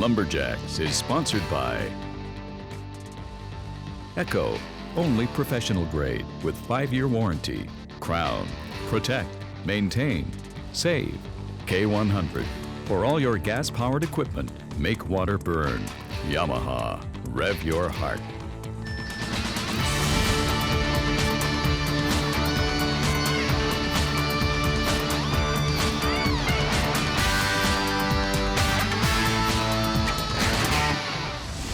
Lumberjacks is sponsored by Echo, only professional grade with 5-year warranty. Crown, protect, maintain, save. K100, for all your gas-powered equipment, make water burn. Yamaha, rev your heart.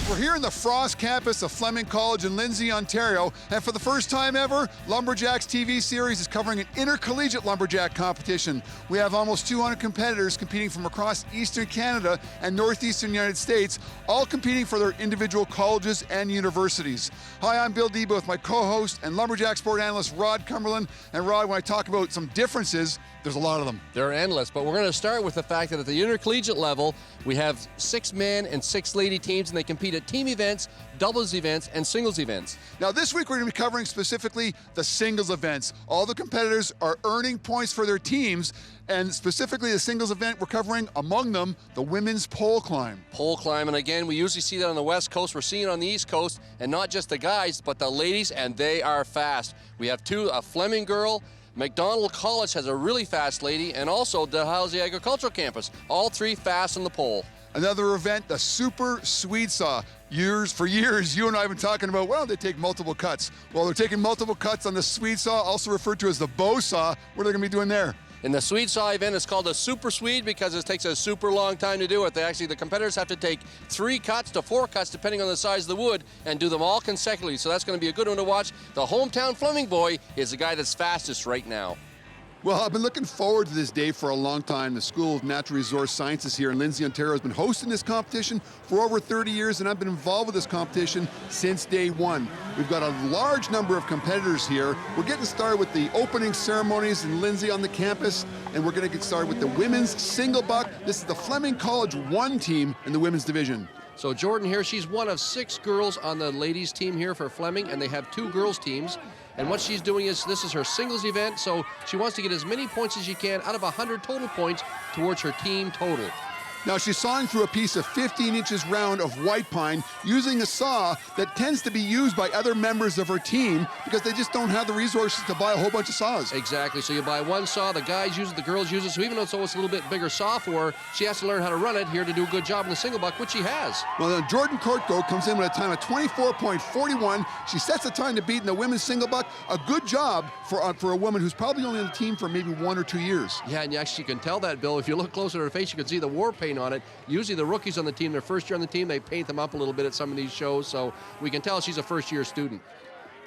We're here in the Frost campus of Fleming College in Lindsay, Ontario, and for the first time ever, Lumberjacks TV series is covering an intercollegiate lumberjack competition. We have almost 200 competitors competing from across Eastern Canada and Northeastern United States, all competing for their individual colleges and universities. Hi, I'm Bill Debo with my co-host and Lumberjack sport analyst Rod Cumberland. And Rod, when I talk about some differences, there's a lot of them. They're endless, but we're going to start with the fact that at the intercollegiate level, we have 6 men and 6 lady teams, and they compete at team events, doubles events, and singles events. Now this week we're going to be covering specifically the singles events. All the competitors are earning points for their teams, and specifically the singles event we're covering, among them, the women's pole climb. Pole climb, and again, we usually see that on the West Coast. We're seeing it on the East Coast, and not just the guys, but the ladies, and they are fast. We have 2, a Fleming girl, McDonald College has a really fast lady, and also Dalhousie Agricultural Campus. All 3 fast on the pole. Another event, the Super Swede Saw. For years, you and I have been talking about, well, they take multiple cuts. Well, they're taking multiple cuts on the Swede Saw, also referred to as the bow saw. What are they going to be doing there? In the Swede Saw event, it's called a Super Swede because it takes a super long time to do it. The competitors have to take 3 cuts to 4 cuts, depending on the size of the wood, and do them all consecutively. So that's going to be a good one to watch. The hometown Fleming boy is the guy that's fastest right now. Well, I've been looking forward to this day for a long time. The School of Natural Resource Sciences here in Lindsay, Ontario has been hosting this competition for over 30 years, and I've been involved with this competition since day one. We've got a large number of competitors here. We're getting started with the opening ceremonies in Lindsay on the campus, and we're going to get started with the women's single buck. This is the Fleming College 1 team in the women's division. So Jordan here, she's one of 6 girls on the ladies team here for Fleming, and they have 2 girls teams. And what she's doing is, this is her singles event, so she wants to get as many points as she can out of 100 total points towards her team total. Now she's sawing through a piece of 15 inches round of white pine using a saw that tends to be used by other members of her team because they just don't have the resources to buy a whole bunch of saws. Exactly, so you buy 1 saw, the guys use it, the girls use it, so even though it's a little bit bigger saw for her, she has to learn how to run it here to do a good job in the single buck, which she has. Well, then Jordan Kortko comes in with a time of 24.41. She sets the time to beat in the women's single buck. A good job for a woman who's probably only on the team for maybe 1 or 2 years. Yeah, and you actually can tell that, Bill. If you look closer at her face, you can see the war paint on it. Usually the rookies on the team, their first year on the team, they paint them up a little bit at some of these shows, so we can tell she's a first-year student.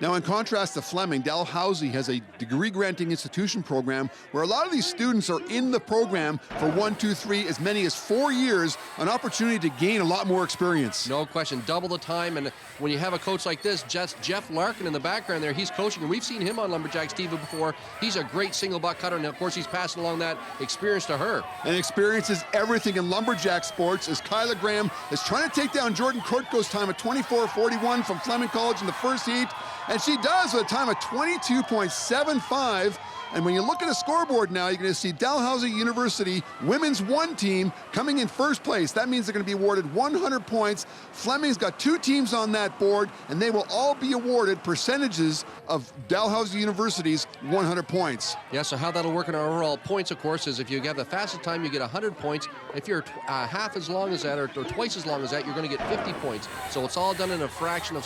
Now, in contrast to Fleming, Dalhousie has a degree-granting institution program where a lot of these students are in the program for 1, 2, 3, as many as 4 years, an opportunity to gain a lot more experience. No question, double the time, and when you have a coach like this, Jeff Larkin in the background there, he's coaching, and we've seen him on Lumberjacks TV before. He's a great single buck cutter, and of course he's passing along that experience to her. And experience is everything in lumberjack sports, as Kyla Graham is trying to take down Jordan Kortko's time of 24.41 from Fleming College in the first heat. And she does with a time of 22.75. And when you look at the scoreboard now, you're going to see Dalhousie University women's 1 team coming in first place. That means they're going to be awarded 100 points. Fleming's got 2 teams on that board, and they will all be awarded percentages of Dalhousie University's 100 points. Yeah, so how that'll work in our overall points, of course, is if you have the fastest time, you get 100 points. If you're half as long as that or twice as long as that, you're going to get 50 points. So it's all done in a fraction of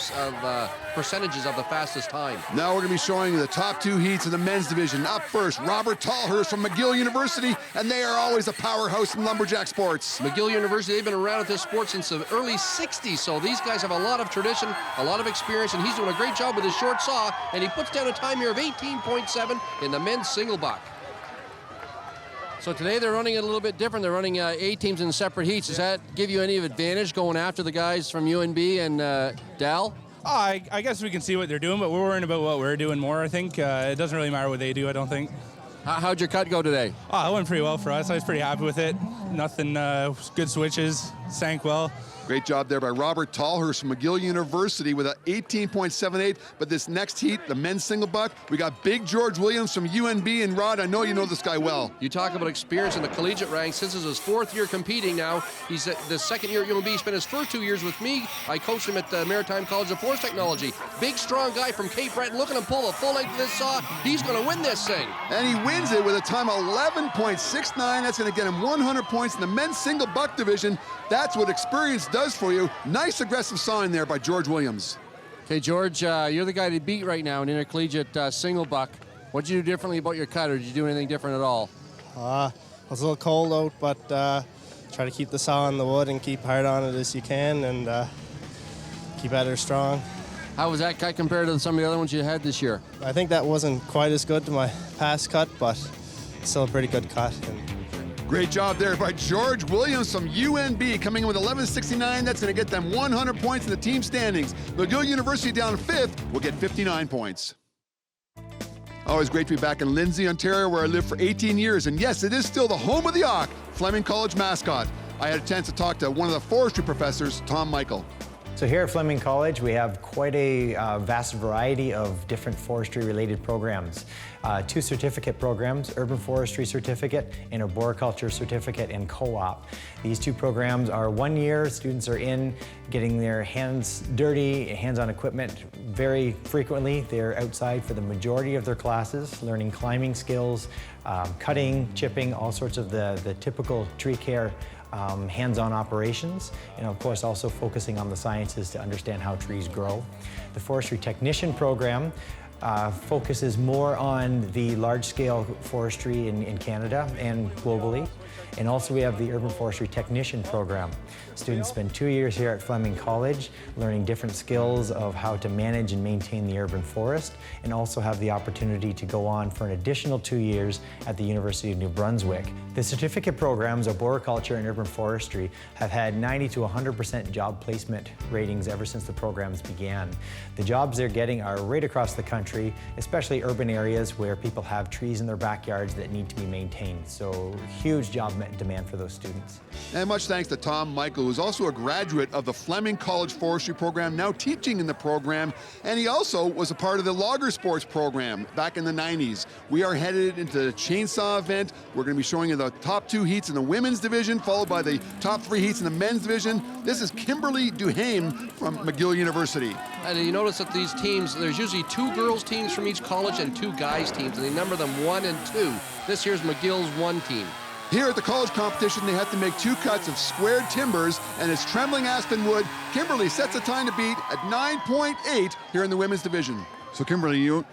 percentages of the fastest time. Now we're going to be showing you the top 2 heats in the men's division. Up first, Robert Tallhurst from McGill University, and they are always a powerhouse in lumberjack sports. McGill University, they've been around at this sport since the early 60s, so these guys have a lot of tradition, a lot of experience, and he's doing a great job with his short saw, and he puts down a time here of 18.7 in the men's single buck. So today they're running it a little bit different. They're running A teams in separate heats. Does that give you any advantage going after the guys from UNB and Dal? I guess we can see what they're doing, but we're worrying about what we're doing more, I think. It doesn't really matter what they do, I don't think. How'd your cut go today? It went pretty well for us. I was pretty happy with it. Nothing, good switches, sank well. Great job there by Robert Tallhurst from McGill University with an 18.78. But this next heat, the men's single buck, we got Big George Williams from UNB. And Rod, I know you know this guy well. You talk about experience in the collegiate ranks. This is his 4th year competing now. He's the 2nd year at UNB. He spent his first 2 years with me. I coached him at the Maritime College of Forest Technology. Big, strong guy from Cape Breton. Look at him pull the full length of this saw. He's going to win this thing. And he wins it with a time of 11.69. That's going to get him 100 points in the men's single buck division. That's what experience does for you. Nice aggressive sawing there by George Williams. Okay, George, you're the guy to beat right now in intercollegiate single buck. What did you do differently about your cut, or did you do anything different at all? It was a little cold out, but try to keep the saw on the wood and keep hard on it as you can, and keep at her strong. How was that cut compared to some of the other ones you had this year? I think that wasn't quite as good to my past cut, but still a pretty good cut. Great job there by George Williams from UNB, coming in with 11.69. That's going to get them 100 points in the team standings. McGill University down 5th will get 59 points. Always great to be back in Lindsay, Ontario, where I lived for 18 years. And yes, it is still the home of the Auk, Fleming College mascot. I had a chance to talk to one of the forestry professors, Tom Michael. So here at Fleming College, we have quite a vast variety of different forestry-related programs. 2 certificate programs, Urban Forestry Certificate and Arboriculture Certificate and Co-op. These 2 programs are 1 year. Students are in getting their hands dirty, hands-on equipment very frequently. They're outside for the majority of their classes, learning climbing skills, cutting, chipping, all sorts of the typical tree care hands-on operations, and of course also focusing on the sciences to understand how trees grow. The Forestry Technician program focuses more on the large-scale forestry in Canada and globally. And also we have the Urban Forestry Technician program. Students spend 2 years here at Fleming College learning different skills of how to manage and maintain the urban forest, and also have the opportunity to go on for an additional 2 years at the University of New Brunswick. The certificate programs, Arboriculture and Urban Forestry, have had 90 to 100% job placement ratings ever since the programs began. The jobs they're getting are right across the country, especially urban areas where people have trees in their backyards that need to be maintained. So huge job demand for those students. And much thanks to Tom Michael, who's also a graduate of the Fleming College Forestry program, now teaching in the program, and he also was a part of the Loggersports program back in the 90s. We are headed into the chainsaw event. We're going to be showing you the top 2 heats in the women's division, followed by the top 3 heats in the men's division. This is Kimberly Duhame from McGill University. And you notice that these teams, there's usually 2 girls teams from each college and 2 guys teams, and they number them 1 and 2. This here's McGill's 1 team. Here at the college competition, they have to make 2 cuts of squared timbers, and it's trembling aspen wood. Kimberly sets a time to beat at 9.8 here in the women's division. So Kimberly, you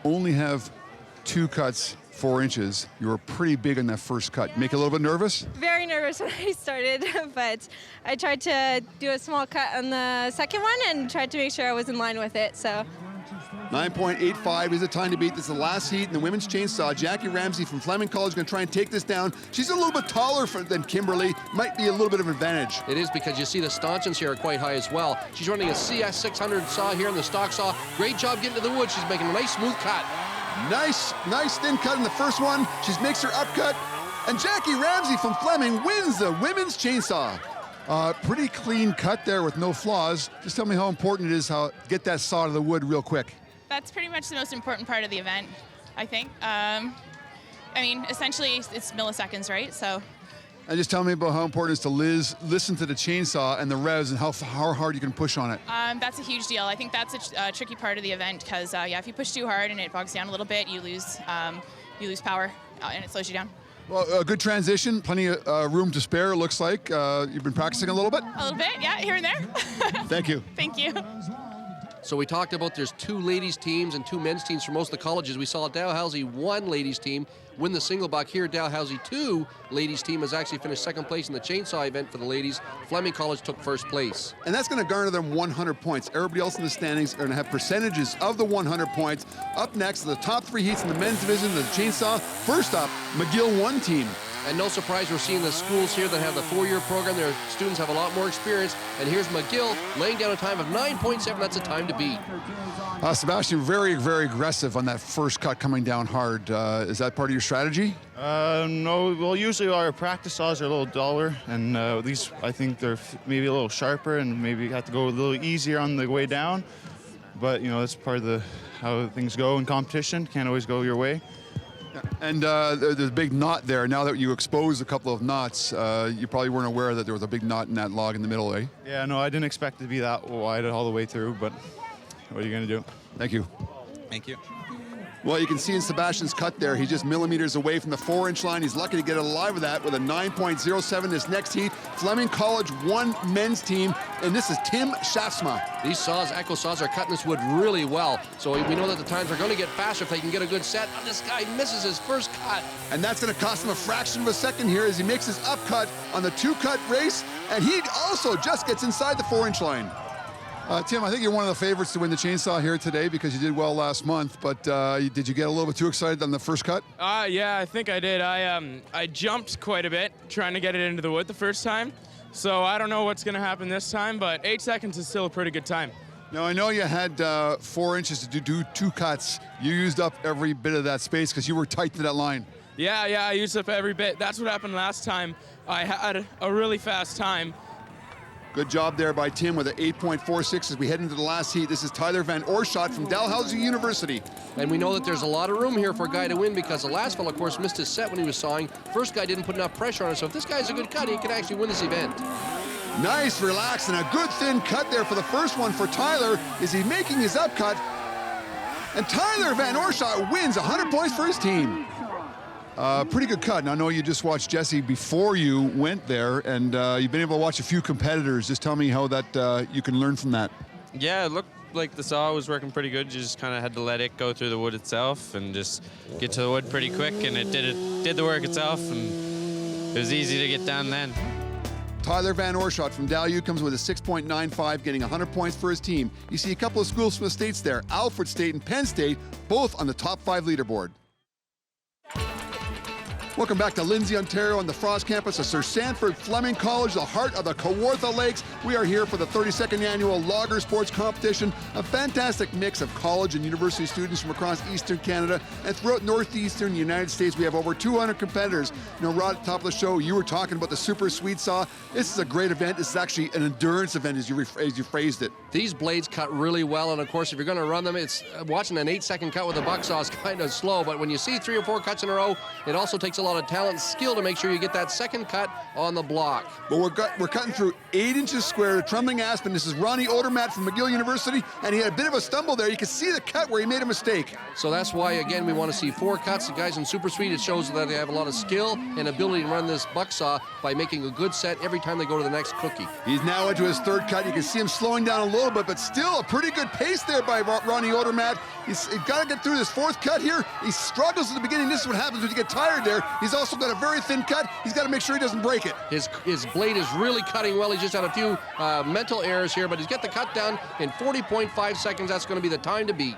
only have 2 cuts, 4 inches. You were pretty big on that first cut. Make you a little bit nervous? Very nervous when I started, but I tried to do a small cut on the second one and tried to make sure I was in line with it, so. 9.85 is the time to beat. This is the last heat in the women's chainsaw. Jackie Ramsey from Fleming College is going to try and take this down. She's a little bit taller than Kimberly. Might be a little bit of an advantage. It is, because you see the stanchions here are quite high as well. She's running a CS 600 saw here in the stock saw. Great job getting to the wood. She's making a nice smooth cut. Nice thin cut in the first one. She makes her upcut. And Jackie Ramsey from Fleming wins the women's chainsaw. Pretty clean cut there with no flaws. Just tell me how important it is to get that saw to the wood real quick. That's pretty much the most important part of the event, I think. I mean, essentially, it's milliseconds, right? So. And just tell me about how important it is to listen to the chainsaw and the revs and how hard you can push on it. That's a huge deal. I think that's a tricky part of the event because, yeah, if you push too hard and it bogs down a little bit, you lose power and it slows you down. Well, a good transition, plenty of room to spare, it looks like. You've been practicing a little bit? A little bit, yeah, here and there. Thank you. Thank you. So we talked about there's 2 ladies teams and 2 men's teams for most of the colleges. We saw Dalhousie 1 ladies team win the single buck here. Dalhousie 2 ladies team has actually finished 2nd place in the chainsaw event for the ladies. Fleming College took 1st place. And that's going to garner them 100 points. Everybody else in the standings are going to have percentages of the 100 points. Up next, the top 3 heats in the men's division, the chainsaw. First up, McGill 1 team. And no surprise, we're seeing the schools here that have the 4-year program. Their students have a lot more experience. And here's McGill laying down a time of 9.7. That's a time to beat. Sebastian, very, very aggressive on that first cut coming down hard. Is that part of your your strategy? No, well, usually our practice saws are a little duller, and these, I think they're maybe a little sharper, and maybe you have to go a little easier on the way down. But, that's part of how things go in competition. Can't always go your way. And there's a big knot there. Now that you exposed a couple of knots, you probably weren't aware that there was a big knot in that log in the middle, eh? Yeah, no, I didn't expect it to be that wide all the way through, but what are you going to do? Thank you. Thank you. Well, you can see in Sebastian's cut there, he's just millimeters away from the 4-inch line. He's lucky to get it alive with that with a 9.07 this next heat. Fleming College 1 men's team, and this is Tim Schaafsma. These saws, Echo saws, are cutting this wood really well. So we know that the times are going to get faster if they can get a good set. Oh, this guy misses his first cut. And that's going to cost him a fraction of a second here as he makes his upcut on the 2-cut race. And he also just gets inside the 4-inch line. Tim, I think you're one of the favorites to win the chainsaw here today because you did well last month, but did you get a little bit too excited on the first cut? Yeah, I think I did. I jumped quite a bit trying to get it into the wood the first time, so I don't know what's going to happen this time, but 8 seconds is still a pretty good time. Now, I know you had 4 inches to do 2 cuts. You used up every bit of that space because you were tight to that line. Yeah, I used up every bit. That's what happened last time. I had a really fast time. Good job there by Tim with an 8.46 as we head into the last heat. This is Tyler Van Oorschot from Dalhousie University. And we know that there's a lot of room here for a guy to win because the last fellow, of course, missed his set when he was sawing. First guy didn't put enough pressure on him, so if this guy's a good cut, he can actually win this event. Nice, relaxed, and a good thin cut there for the first one for Tyler. Is he making his upcut? And Tyler Van Oorschot wins 100 points for his team. Pretty good cut. Now, I know you just watched Jesse before you went there, and you've been able to watch a few competitors. Just tell me how that you can learn from that. Yeah, it looked like the saw was working pretty good. You just kind of had to let it go through the wood itself and just get to the wood pretty quick, and it did the work itself, and it was easy to get down then. Tyler Van Oorschot from DalU comes with a 6.95, getting 100 points for his team. You see a couple of schools from the States there, Alfred State and Penn State, both on the top 5 leaderboard. Welcome back to Lindsay, Ontario on the Frost campus of Sir Sanford Fleming College, the heart of the Kawartha Lakes. We are here for the 32nd annual Loggersports competition, a fantastic mix of college and university students from across Eastern Canada and throughout Northeastern United States. We have over 200 competitors. Rod, at the top of the show, you were talking about the Super Swede saw. This is a great event. This is actually an endurance event, as you phrased it. These blades cut really well, and of course, if you're going to run them, it's watching an 8-second cut with a buck saw is kind of slow, but when you see 3 or 4 cuts in a row, it also takes a lot of talent and skill to make sure you get that second cut on the block. But we're cutting through 8 inches square to Trembling Aspen. This is Ronnie Odermatt from McGill University, and he had a bit of a stumble there. You can see the cut where he made a mistake. So that's why, again, we want to see 4 cuts. The guys in Super Swede, it shows that they have a lot of skill and ability to run this buck saw by making a good set every time they go to the next cookie. He's now into his 3rd cut. You can see him slowing down a little bit, but still a pretty good pace there by Ronnie Odermatt. He's got to get through this 4th cut here. He struggles at the beginning. This is what happens when you get tired there. He's also got a very thin cut. He's got to make sure he doesn't break it. His blade is really cutting well. He's just had a few mental errors here, but he's got the cut down in 40.5 seconds. That's going to be the time to beat.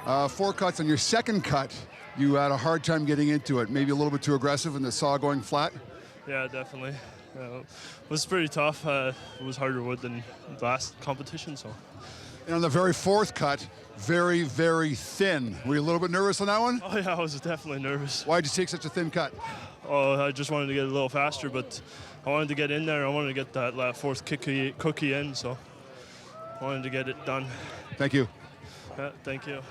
4 cuts on your 2nd cut. You had a hard time getting into it. Maybe a little bit too aggressive and the saw going flat? Yeah, definitely. It was pretty tough. It was harder wood than the last competition, so. And on the very 4th cut, very, very thin. Were you a little bit nervous on that one? Oh yeah, I was definitely nervous. Why'd you take such a thin cut? Oh, I just wanted to get a little faster, but I wanted to get in there. I wanted to get that 4th cookie in, so I wanted to get it done. Thank you. Yeah, thank you.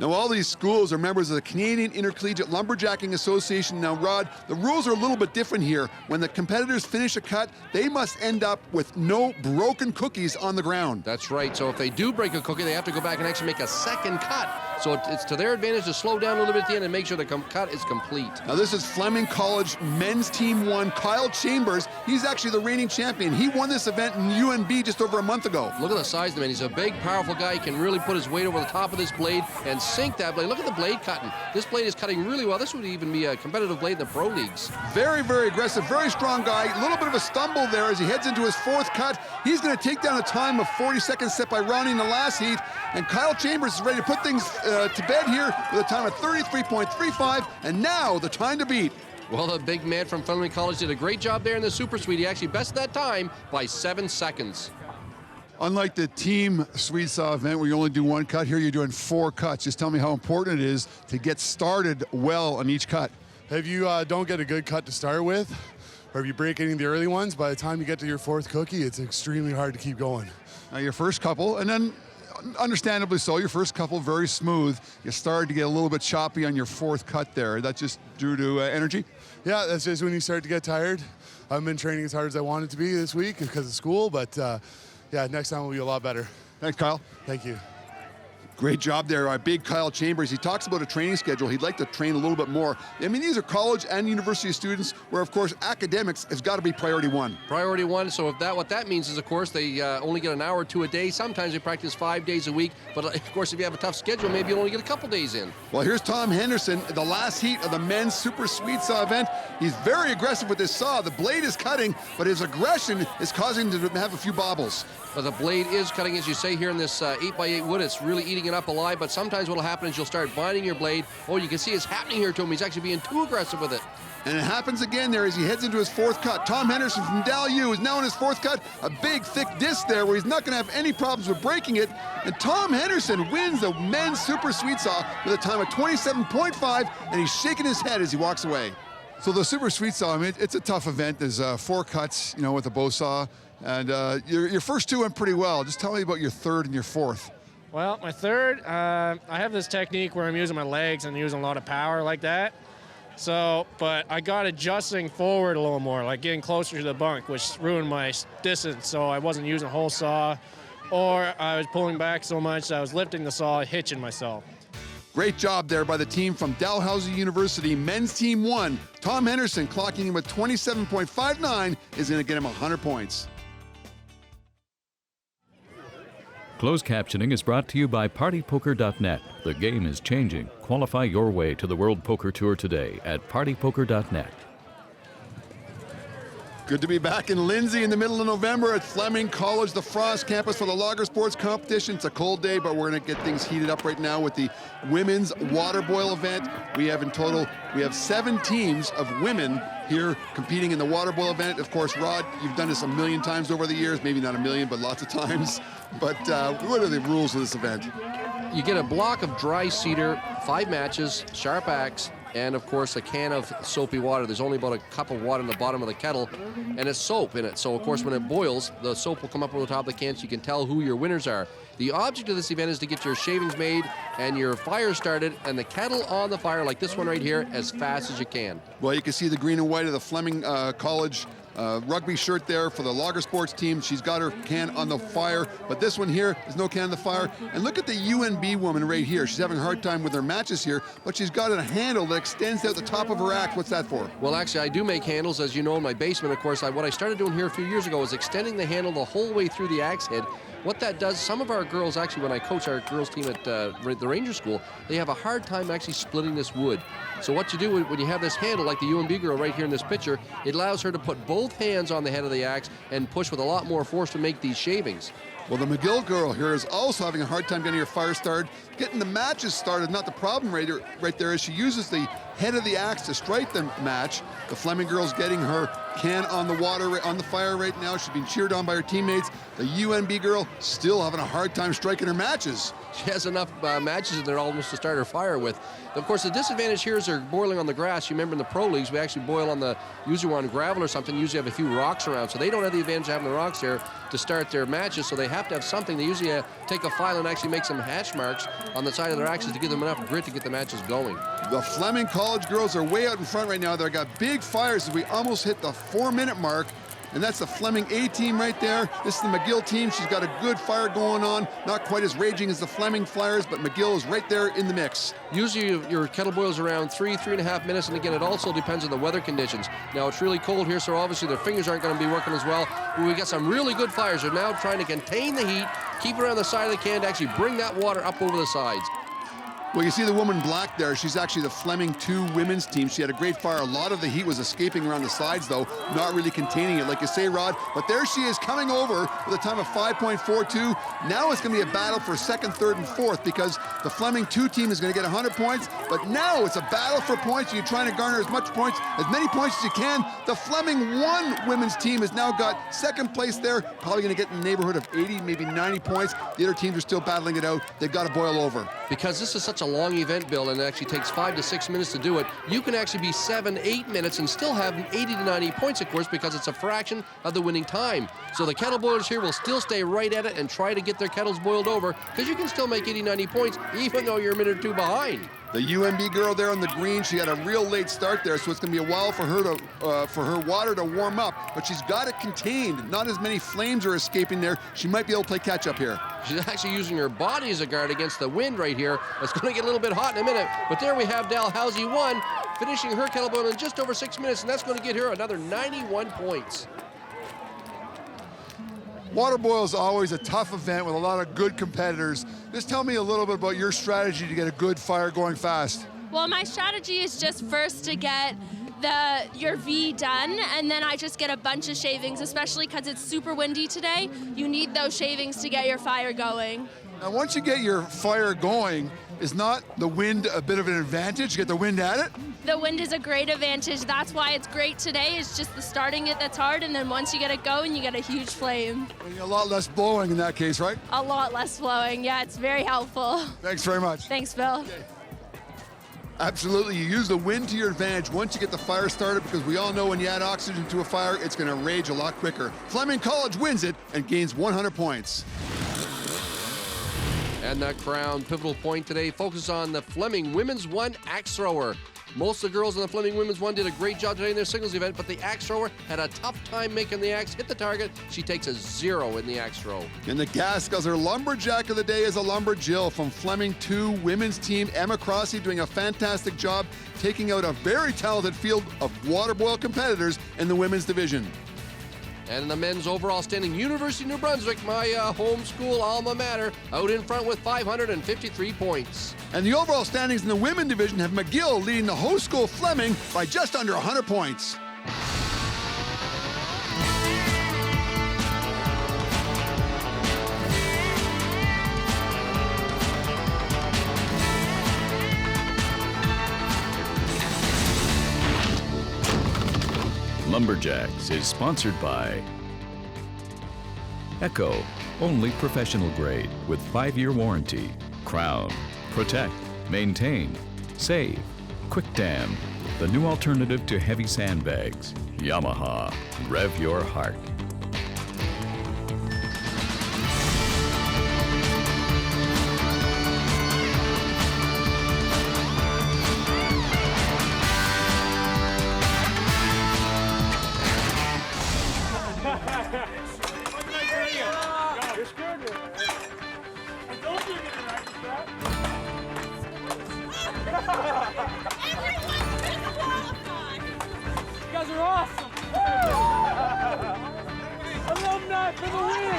Now, all these schools are members of the Canadian Intercollegiate Lumberjacking Association. Now, Rod, the rules are a little bit different here. When the competitors finish a cut, they must end up with no broken cookies on the ground. That's right. So if they do break a cookie, they have to go back and actually make a 2nd cut. So it's to their advantage to slow down a little bit at the end and make sure the cut is complete. Now, this is Fleming College men's team 1, Kyle Chambers. He's actually the reigning champion. He won this event in UNB just over a month ago. Look at the size of the man. He's a big, powerful guy. He can really put his weight over the top of this blade and sink that blade. Look at the blade cutting. This blade is cutting really well. This would even be a competitive blade in the pro leagues. Very, very aggressive, very strong guy. A little bit of a stumble there as he heads into his 4th cut. He's going to take down a time of 40 seconds set by Ronnie in the last heat. And Kyle Chambers is ready to put things to bed here with a time of 33.35. And now the time to beat. Well, the big man from Fleming College did a great job there in the Super Swede. He actually bested that time by 7 seconds. Unlike the team Swede saw event where you only do one cut, here you're doing 4 cuts. Just tell me how important it is to get started well on each cut. If you don't get a good cut to start with, or if you break any of the early ones, by the time you get to your 4th cookie, it's extremely hard to keep going. Now your first couple, and then understandably so, your first couple very smooth. You started to get a little bit choppy on your 4th cut there. That's just due to energy? Yeah, that's just when you start to get tired. I haven't been training as hard as I wanted to be this week because of school, but yeah, next time will be a lot better. Thanks, Kyle. Thank you. Great job there, big Kyle Chambers. He talks about a training schedule. He'd like to train a little bit more. I mean, these are college and university students where, of course, academics has got to be priority 1. Priority 1, so what that means is, of course, they only get an hour or 2 a day. Sometimes they practice 5 days a week, but of course, if you have a tough schedule, maybe you'll only get a couple days in. Well, here's Tom Henderson, the last heat of the men's super Swede saw event. He's very aggressive with his saw. The blade is cutting, but his aggression is causing him to have a few bobbles. But the blade is cutting, as you say here in this 8x8 wood. It's really eating it up alive, but sometimes what will happen is you'll start binding your blade. Oh, you can see it's happening here to him. He's actually being too aggressive with it. And it happens again there as he heads into his 4th cut. Tom Henderson from Dal U is now in his 4th cut. A big, thick disc there where he's not going to have any problems with breaking it. And Tom Henderson wins the men's super Swede saw with a time of 27.5, and he's shaking his head as he walks away. So the super Swede saw, I mean, it's a tough event. There's 4 cuts, with a bow saw. And your first 2 went pretty well. Just tell me about your 3rd and your 4th. Well, my 3rd, I have this technique where I'm using my legs and using a lot of power like that. So, but I got adjusting forward a little more, like getting closer to the bunk, which ruined my distance. So I wasn't using a whole saw, or I was pulling back so much that I was lifting the saw, hitching myself. Great job there by the team from Dalhousie University, men's team 1. Tom Henderson clocking in with 27.59 is going to get him 100 points. Closed captioning is brought to you by PartyPoker.net. The game is changing. Qualify your way to the World Poker Tour today at PartyPoker.net. Good to be back in Lindsay in the middle of November at Fleming College, the Frost campus for the Loggersports competition. It's a cold day, but we're going to get things heated up right now with the women's water boil event. We have 7 teams of women here competing in the water boil event. Of course, Rod, you've done this a million times over the years, maybe not a million, but lots of times. But what are the rules of this event? You get a block of dry cedar, 5 matches, sharp axe, and of course a can of soapy water. There's only about a cup of water in the bottom of the kettle, and it's soap in it. So of course when it boils, the soap will come up on the top of the can so you can tell who your winners are. The object of this event is to get your shavings made and your fire started and the kettle on the fire, like this one right here, as fast as you can. Well, you can see the green and white of the Fleming College rugby shirt there for the Loggersports team. She's got her can on the fire, but this one here is no can on the fire. And look at the UNB woman right here. She's having a hard time with her matches here, but she's got a handle that extends out the top of her axe. What's that for? Well, actually, I do make handles, as you know, in my basement. Of course, what I started doing here a few years ago was extending the handle the whole way through the axe head. What that does, some of our girls, actually, when I coach our girls team at the Ranger School, they have a hard time actually splitting this wood. So what you do when you have this handle, like the UNB girl right here in this picture, it allows her to put both hands on the head of the axe and push with a lot more force to make these shavings. Well, the McGill girl here is also having a hard time getting her fire started. Getting the matches started, not the problem right there, is she uses the head of the axe to strike the match. The Fleming girl's getting her can on the water, on the fire right now. She's being cheered on by her teammates. The UNB girl still having a hard time striking her matches. She has enough matches in there almost to start her fire with. Of course, the disadvantage here is they're boiling on the grass. You remember in the pro leagues, we actually boil on usually on gravel or something, usually have a few rocks around. So they don't have the advantage of having the rocks there to start their matches, so they have to have something. They usually take a file and actually make some hatch marks on the side of their axes to give them enough grit to get the matches going. The Fleming College girls are way out in front right now. They've got big fires as we almost hit the 4-minute mark. And that's the Fleming A team right there. This is the McGill team. She's got a good fire going on. Not quite as raging as the Fleming Flyers, but McGill is right there in the mix. Usually your kettle boils around 3.5 minutes, and again, it also depends on the weather conditions. Now, it's really cold here, so obviously their fingers aren't going to be working as well. But we got some really good fires. They're now trying to contain the heat, keep it around the side of the can to actually bring that water up over the sides. Well, you see the woman in black there. She's actually the Fleming 2 women's team. She had a great fire. A lot of the heat was escaping around the sides, though, not really containing it, like you say, Rod. But there she is coming over with a time of 5.42. Now it's going to be a battle for second, third, and fourth because the Fleming 2 team is going to get 100 points. But now it's a battle for points. You're trying to garner as many points as you can. The Fleming 1 women's team has now got second place there, probably going to get in the neighborhood of 80, maybe 90 points. The other teams are still battling it out. They've got to boil over. Because this is such a long event, Bill, and it actually takes 5 to 6 minutes to do it, you can actually be 7-8 minutes and still have 80 to 90 points, of course, because it's a fraction of the winning time. So the kettle boilers here will still stay right at it and try to get their kettles boiled over, because you can still make 80, 90 points, even though you're a minute or two behind. The UMB girl there on the green, she had a real late start there, so it's going to be a while for her to for her water to warm up. But she's got it contained. Not as many flames are escaping there. She might be able to play catch up here. She's actually using her body as a guard against the wind right here. It's going to get a little bit hot in a minute. But there we have Dalhousie 1 finishing her kettle boil in just over 6 minutes, and that's going to get her another 91 points. Water boil is always a tough event with a lot of good competitors. Just tell me a little bit about your strategy to get a good fire going fast. Well, my strategy is just first to get your V done, and then I just get a bunch of shavings, especially because it's super windy today. You need those shavings to get your fire going. Now, once you get your fire going, is not the wind a bit of an advantage? Get the wind at it? The wind is a great advantage. That's why it's great today. It's just the starting it that's hard, and then once you get it going, you get a huge flame. A lot less blowing in that case, right? A lot less blowing. Yeah, it's very helpful. Thanks very much. Thanks, Bill. Okay. Absolutely, you use the wind to your advantage once you get the fire started, because we all know when you add oxygen to a fire, it's going to rage a lot quicker. Fleming College wins it and gains 100 points. And that crown pivotal point today focuses on the Fleming Women's 1 axe thrower. Most of the girls in the Fleming Women's 1 did a great job today in their singles event, but the axe thrower had a tough time making the axe hit the target. She takes a 0 in the axe throw. And the gas guzzler lumberjack of the day is a Lumberjill from Fleming 2 women's team. Emma Crossy doing a fantastic job taking out a very talented field of water boil competitors in the women's division. And in the men's overall standing, University of New Brunswick, my home school alma mater, out in front with 553 points. And the overall standings in the women division have McGill leading the host school Fleming by just under 100 points. Lumberjacks is sponsored by Echo, only professional grade with 5-year warranty. Crown, protect, maintain, save. Quick Dam, the new alternative to heavy sandbags. Yamaha, rev your heart. Alumni for the win!